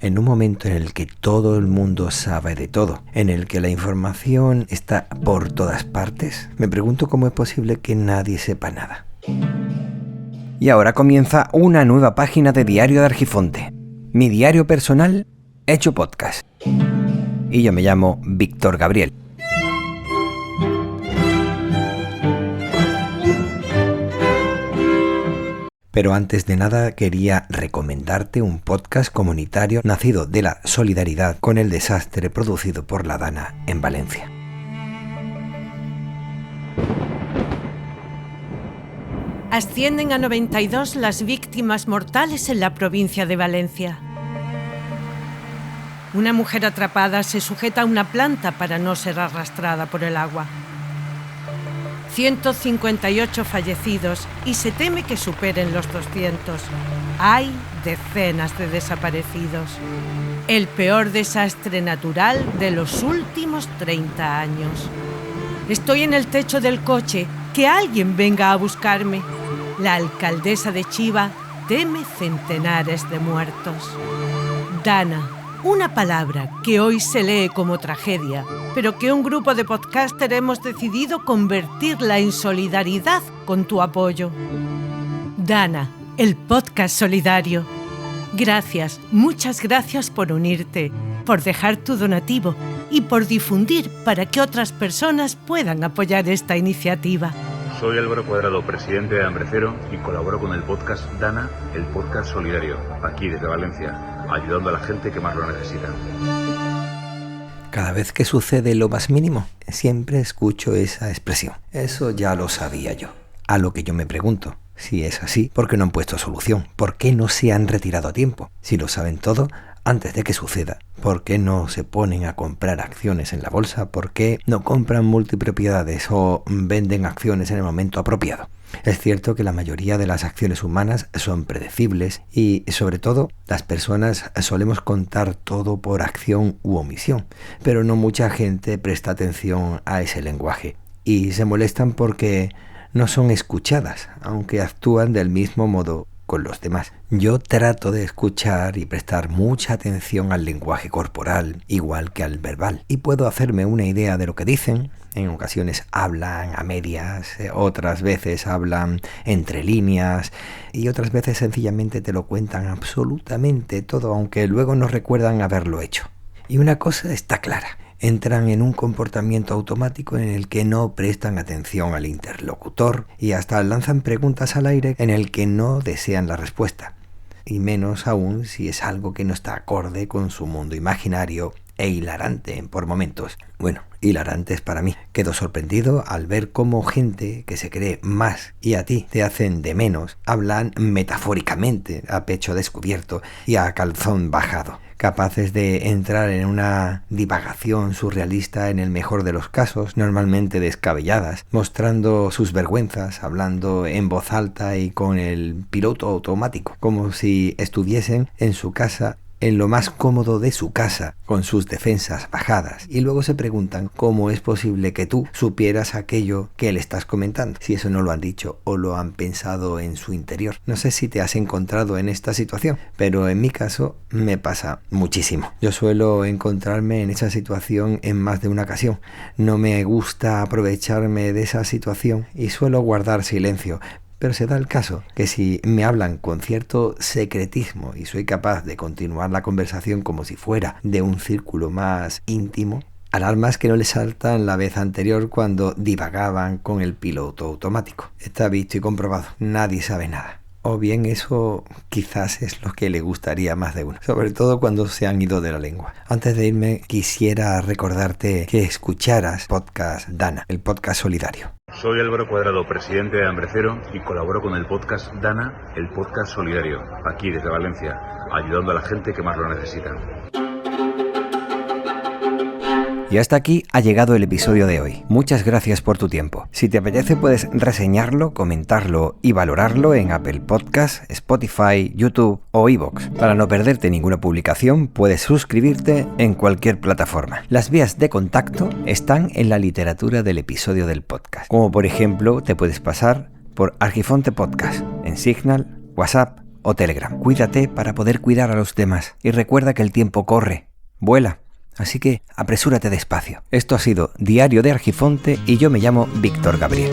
En un momento en el que todo el mundo sabe de todo, en el que la información está por todas partes, me pregunto cómo es posible que nadie sepa nada. Y ahora comienza una nueva página de Diario de Argifonte, mi diario personal hecho podcast. Y yo me llamo Víctor Gabriel. Pero antes de nada quería recomendarte un podcast comunitario nacido de la solidaridad con el desastre producido por la Dana en Valencia. Ascienden a 92 las víctimas mortales en la provincia de Valencia. Una mujer atrapada se sujeta a una planta para no ser arrastrada por el agua. 158 fallecidos y se teme que superen los 200. Hay decenas de desaparecidos. El peor desastre natural de los últimos 30 años. Estoy en el techo del coche. Que alguien venga a buscarme. La alcaldesa de Chiva teme centenares de muertos. Dana. Una palabra que hoy se lee como tragedia, pero que un grupo de podcasters hemos decidido convertirla en solidaridad con tu apoyo. Dana, el podcast solidario. Gracias, muchas gracias por unirte, por dejar tu donativo y por difundir para que otras personas puedan apoyar esta iniciativa. Soy Álvaro Cuadrado, presidente de Hambre Cero, y colaboro con el podcast Dana, el podcast solidario, aquí desde Valencia, ayudando a la gente que más lo necesita. Cada vez que sucede lo más mínimo, siempre escucho esa expresión. Eso ya lo sabía yo. A lo que yo me pregunto, si es así, ¿por qué no han puesto solución? ¿Por qué no se han retirado a tiempo? Si lo saben todo, antes de que suceda, ¿por qué no se ponen a comprar acciones en la bolsa? ¿Por qué no compran multipropiedades o venden acciones en el momento apropiado? Es cierto que la mayoría de las acciones humanas son predecibles y, sobre todo, las personas solemos contar todo por acción u omisión, pero no mucha gente presta atención a ese lenguaje y se molestan porque no son escuchadas, aunque actúan del mismo modo con los demás. Yo trato de escuchar y prestar mucha atención al lenguaje corporal, igual que al verbal, y puedo hacerme una idea de lo que dicen. En ocasiones hablan a medias, otras veces hablan entre líneas y otras veces sencillamente te lo cuentan absolutamente todo, aunque luego no recuerdan haberlo hecho. Y una cosa está clara. Entran en un comportamiento automático en el que no prestan atención al interlocutor y hasta lanzan preguntas al aire en el que no desean la respuesta. Y menos aún si es algo que no está acorde con su mundo imaginario e hilarante por momentos. Bueno, hilarantes para mí. Quedo sorprendido al ver cómo gente que se cree más y a ti te hacen de menos hablan metafóricamente a pecho descubierto y a calzón bajado, capaces de entrar en una divagación surrealista en el mejor de los casos, normalmente descabelladas, mostrando sus vergüenzas, hablando en voz alta y con el piloto automático, como si estuviesen en su casa, en lo más cómodo de su casa, con sus defensas bajadas, y luego se preguntan cómo es posible que tú supieras aquello que le estás comentando, si eso no lo han dicho o lo han pensado en su interior. No sé si te has encontrado en esta situación, pero en mi caso me pasa muchísimo. Yo suelo encontrarme en esa situación en más de una ocasión. No me gusta aprovecharme de esa situación y suelo guardar silencio. Pero se da el caso que si me hablan con cierto secretismo y soy capaz de continuar la conversación como si fuera de un círculo más íntimo, alarmas que no les saltan la vez anterior cuando divagaban con el piloto automático. Está visto y comprobado, nadie sabe nada. O bien eso quizás es lo que le gustaría a más de uno, sobre todo cuando se han ido de la lengua. Antes de irme quisiera recordarte que escucharas podcast Dana, el podcast solidario. Soy Álvaro Cuadrado, presidente de Hambre Cero, y colaboro con el podcast Dana, el podcast solidario, aquí desde Valencia, ayudando a la gente que más lo necesita. Y hasta aquí ha llegado el episodio de hoy. Muchas gracias por tu tiempo. Si te apetece puedes reseñarlo, comentarlo y valorarlo en Apple Podcasts, Spotify, YouTube o iVoox. Para no perderte ninguna publicación puedes suscribirte en cualquier plataforma. Las vías de contacto están en la literatura del episodio del podcast. Como por ejemplo te puedes pasar por Argifonte Podcast en Signal, WhatsApp o Telegram. Cuídate para poder cuidar a los demás. Y recuerda que el tiempo corre, vuela. Así que apresúrate despacio. Esto ha sido Diario de Argifonte y yo me llamo Víctor Gabriel.